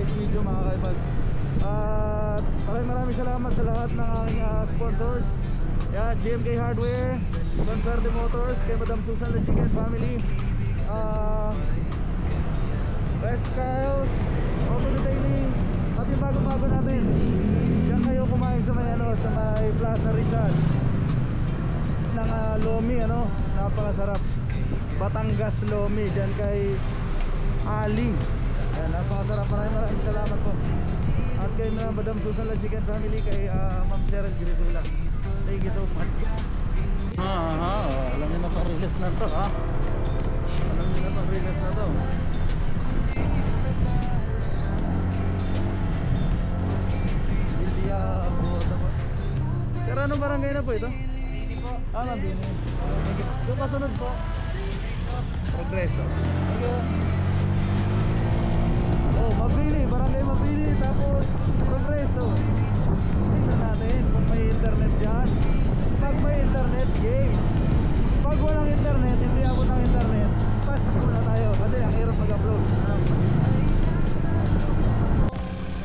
size medium mga kaibag. At maraming salamat sa lahat ng aking sponsors. Yan, GMK Hardware, Converte Motors, kay Madam Susan the Chicken Family, West Kyles, Auto Detailing, at yung bago-bago natin. Diyan kayo kumain sa may sa may Plaza Rizal ng Lomi, napakasarap. Batangas Lomi, diyan kay Ali. Yan, napakasarap. Maraming salamat po. At kay Madam Susan the Chicken Family, kay Ma'am Cheryl Grisula. Thank you so much. Alam niyo na to, release na to, ha? Alam niyo na to, release na to. Pero anong barangay na po ito? Hindi po. Nandini. Yung kasunod po? Progreso. Oh, Mabili, barangay Mabili, tapos Progreso. Tingnan natin kung may internet dyan. Pag may internet, yay. Pag walang internet, hindi ako ng internet, pass muna tayo kasi ang hirap mag-upload.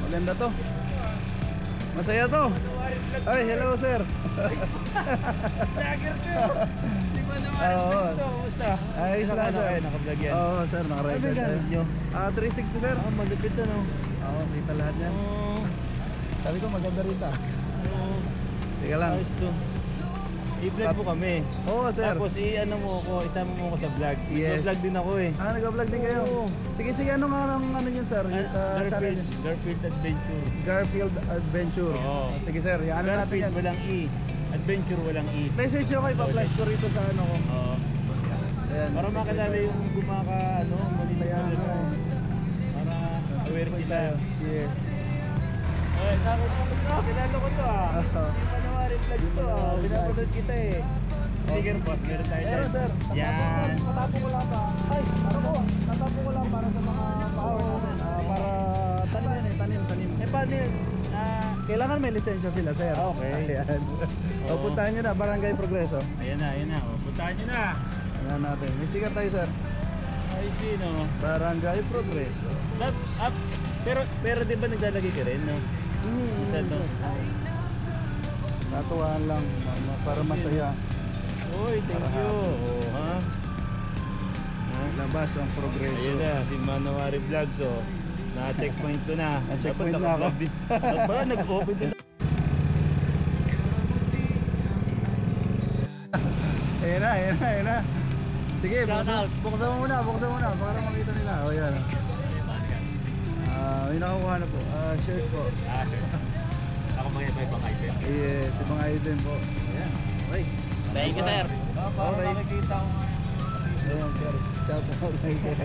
Maganda to. Masaya to. Ay, hello sir. Jagger ko. Di ba naman ito? Basta. Ayos lang sir. Naka-vlog yan. Oo sir, naka-ride tayo. 360 sir. Malupit na, no? Oo, kita lahat yan. Sabi ko maganda rin ta. Teka lang. Ayos to. I-vlog mo kami. Oo sir. Tapos i-ano mo ako, isama mo ako sa vlog. Yes. Nag-vlog din ako eh. Nag-vlog din kayo? Oo. Sige, ano nga ang ano yun sir? Garfield Adventure. Garfield Adventure. Oo. Sige sir, yan natin Garfield yan. walang E. Adventure walang E. Message nyo kayo, pa-flash ko rito sa ano ko. Oo. Ayan. Para makilala yung maliliit Kaya, para aware sila. Yes. Eh, kilala ko to ah. Hindi pa naman reflect to ah. Pinapanood kita eh. Sticker boss, meron tayo Pero dyan. sir, Yan. natapong ko lang pa. Ay, natapong ko lang para sa mga power natin. Para tanim. Eh, paano yun? Kailangan may lisensya sila sir. Okay. Ayan. O, puntahan nyo na, Barangay Progreso. Ayan na. O, puntahan nyo na. Ayan natin. May sikat tayo sir. Ay, sino? Barangay Progreso. Pero di ba naglalagay ka rin, no? Isa to. Natuwaan lang para masaya. Uy, thank you. Oh, ha? Labas ang Progreso. Ayun na, si Manowari Vlogs, oh. Na-checkpoint ko na. Na-checkpoint Dapat na ako. Ba, nag-open din. Ayan na. Sige, buksan mo muna para makita nila. O yan. May nakukuha na po. Shirt po. Ako mga ibang item. Yes, ibang item po. Ayan. Okay. Thank you, sir. Okay. Nakikita ko. Ayan, sir. Shout out kay sir.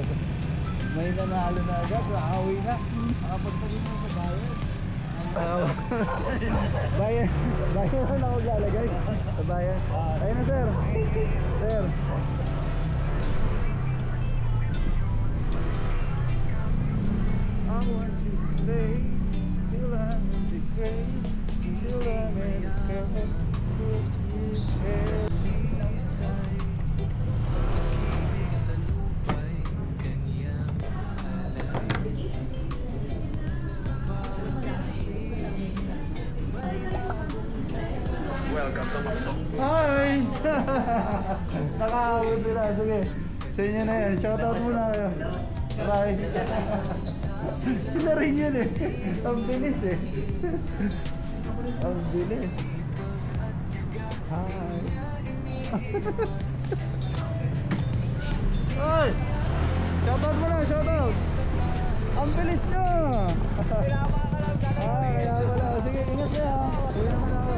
May nanalo na agad. Awi na. Nakapagpagin mo sa bayan. Bayan na ako lalagay. Sa bayan. Ayun na, sir. Sir. I want you to stay till I'm in the grave, till I'm in the grave. Welcome to Macdo. Hi! Nakahawin nila. Sige. Sa inyo na yan. Shoutout muna kayo. Bye. Sila rin yun eh. Ang bilis eh. Ang bilis. Hi. Ay! Shoutout mo na, shoutout! Ang bilis nyo! Kaya pala. Sige, ingat nyo ha. Ingat mo na ako.